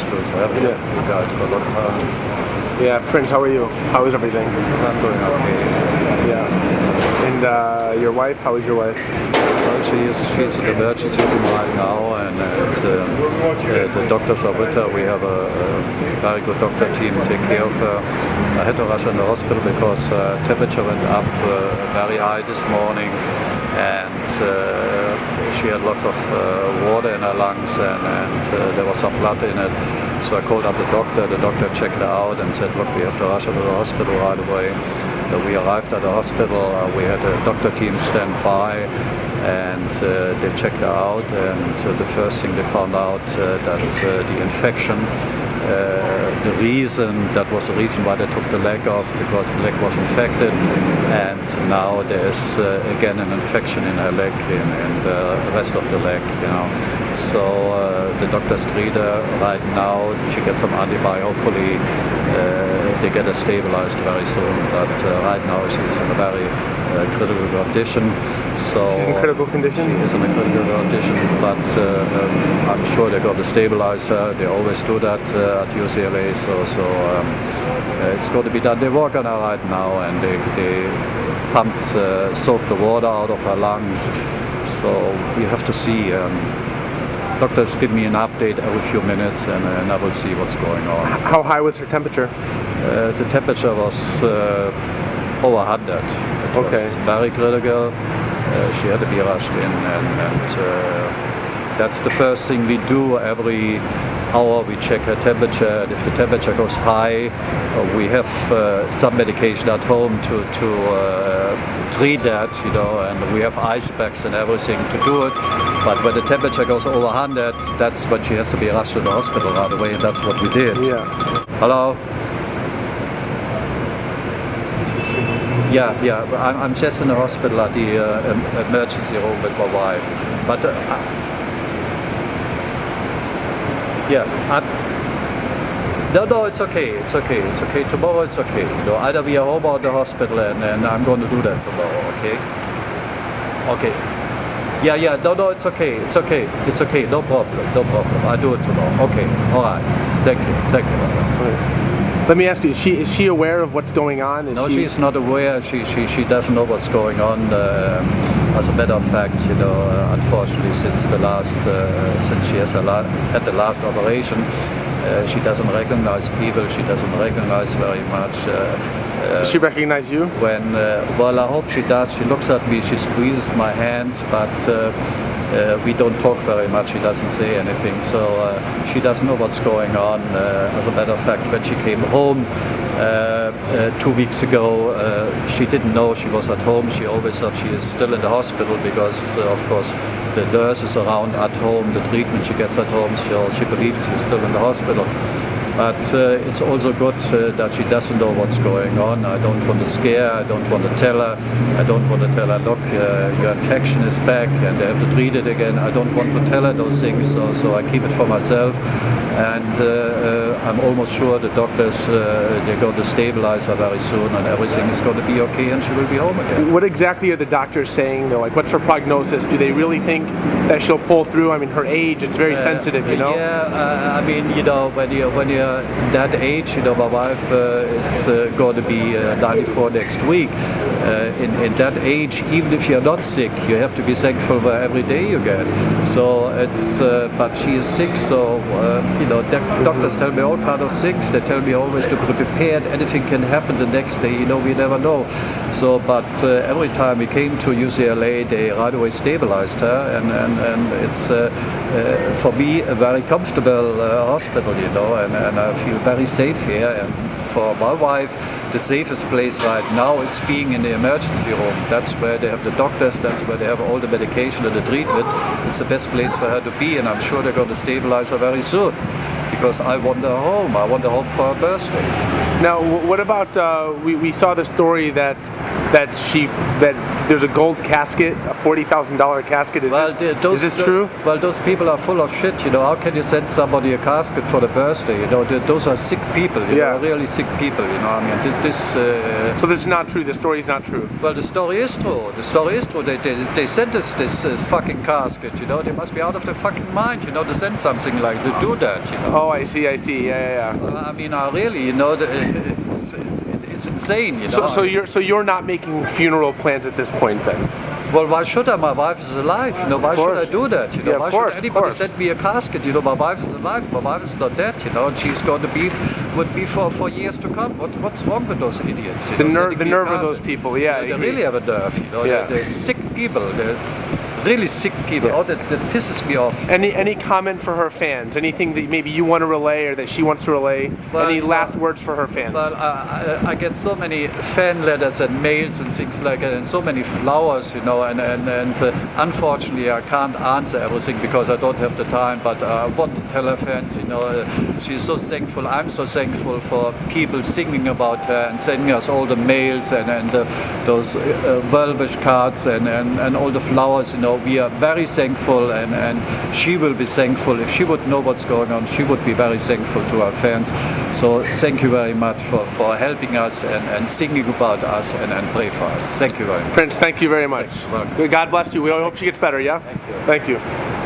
hospital, so I haven't met you guys for a long time. Yeah, Prince, how are you? How is everything? I'm doing okay. Yeah. And your wife? How is your wife? Well, she's in the emergency room right now, and the doctors are with her. We have a very good doctor team take care of her. I had to rush her in the hospital because temperature went up very high this morning, and she had lots of water in her lungs, and there was some blood in it. So I called up the doctor. The doctor checked her out and said, look, we have to rush her to the hospital right away. We arrived at the hospital. We had a doctor team stand by, and they checked her out, and the first thing they found out that the infection, that was the reason why they took the leg off, because the leg was infected, and now there's again an infection in her leg, in the rest of the leg, you know. So the doctors treat her right now. She gets some antibiotics. Hopefully they get her stabilized very soon, but right now she's in a very critical condition. So she's in critical condition? She is in a critical condition, but I'm sure they're going to stabilize her. They always do that at UCLA, so it's going to be done. They work on her right now, and they pumped, soaked the water out of her lungs. So you have to see. Doctors give me an update every few minutes, and I will see what's going on. How high was her temperature? The temperature was over 100. It was very critical. She had to be rushed in, and that's the first thing we do. Every hour we check her temperature, and if the temperature goes high, we have some medication at home to treat that, you know, and we have ice packs and everything to do it. But when the temperature goes over 100, that's when she has to be rushed to the hospital right away, and that's what we did. Yeah. Hello? Yeah, I'm just in the hospital at the emergency room with my wife. But no, it's okay. Tomorrow it's okay. You know, either we are home or at the hospital, and I'm going to do that tomorrow. Okay. Yeah. No, it's okay. No problem. I do it tomorrow. Okay. All right. Thank you. Let me ask you: is she aware of what's going on? No, she's not aware. She doesn't know what's going on. As a matter of fact, you know, unfortunately, since she has had the last operation, she doesn't recognize people. She doesn't recognize very much. Does she recognize you? Well, I hope she does. She looks at me. She squeezes my hand, but we don't talk very much. She doesn't say anything, so she doesn't know what's going on. As a matter of fact, when she came home 2 weeks ago, she didn't know she was at home. She always thought she is still in the hospital because, of course, the nurse is around at home, the treatment she gets at home, so she believes she's still in the hospital. But it's also good that she doesn't know what's going on. I don't want to scare her. I don't want to tell her. I don't want to tell her, look, your infection is back and they have to treat it again. I don't want to tell her those things, so I keep it for myself. And I'm almost sure the doctors, they're going to stabilize her very soon, and everything is going to be okay, and she will be home again. What exactly are the doctors saying, though? Like, what's her prognosis? Do they really think that she'll pull through? I mean, her age, it's very sensitive, you know? Yeah, I mean, you know, when you're that age, you know, my wife is going to be 94 next week. In that age, even if you're not sick, you have to be thankful for every day you get. So it's, but she is sick, so you know, doctors tell me all kinds of things. They tell me always to be prepared. Anything can happen the next day. You know, we never know. So, but every time we came to UCLA, they right away stabilized her, and it's for me a very comfortable hospital, you know, and I feel very safe here. And for my wife, the safest place right now is being in the emergency room. That's where they have the doctors, that's where they have all the medication and the treatment. It's the best place for her to be, and I'm sure they're going to stabilize her very soon, because I want her home. I want her home for her birthday. Now, what about, we saw the story that that there's a gold casket, a $40,000 casket. Is this true? Well, those people are full of shit. You know, how can you send somebody a casket for the birthday? You know, those are sick people. You know, really sick people. You know, I mean, So this is not true. The story is not true. Well, the story is true. The story is true. They sent us this fucking casket. You know, they must be out of their fucking mind. You know, to send something like to do that. You know. Oh, I see. Yeah. I mean, really, you know, it's insane. You know. So you're not making funeral plans at this point, then? Well, why should I? My wife is alive. You know, why should I do that? You know, why should anybody send me a casket? You know, my wife is alive. My wife is not dead. You know, and she's going to would be for years to come. What's wrong with those idiots? The nerve of those people. Yeah, they really have a nerve. You know, they're sick people. They're really sick people. Yeah. Oh, that pisses me off. Any comment for her fans? Anything that maybe you want to relay or that she wants to relay? Well, any last words for her fans? Well, I get so many fan letters and mails and things like that, and so many flowers, you know, and unfortunately I can't answer everything because I don't have the time, but I want to tell her fans, you know, she's so thankful. I'm so thankful for people singing about her and sending us all the mails and those well-wish cards and all the flowers, you know. We are very thankful, and she will be thankful. If she would know what's going on, she would be very thankful to our fans. So thank you very much for helping us and singing about us and pray for us. Thank you very much. Prinz, thank you very much. God bless you. We hope she gets better, yeah? Thank you. Thank you.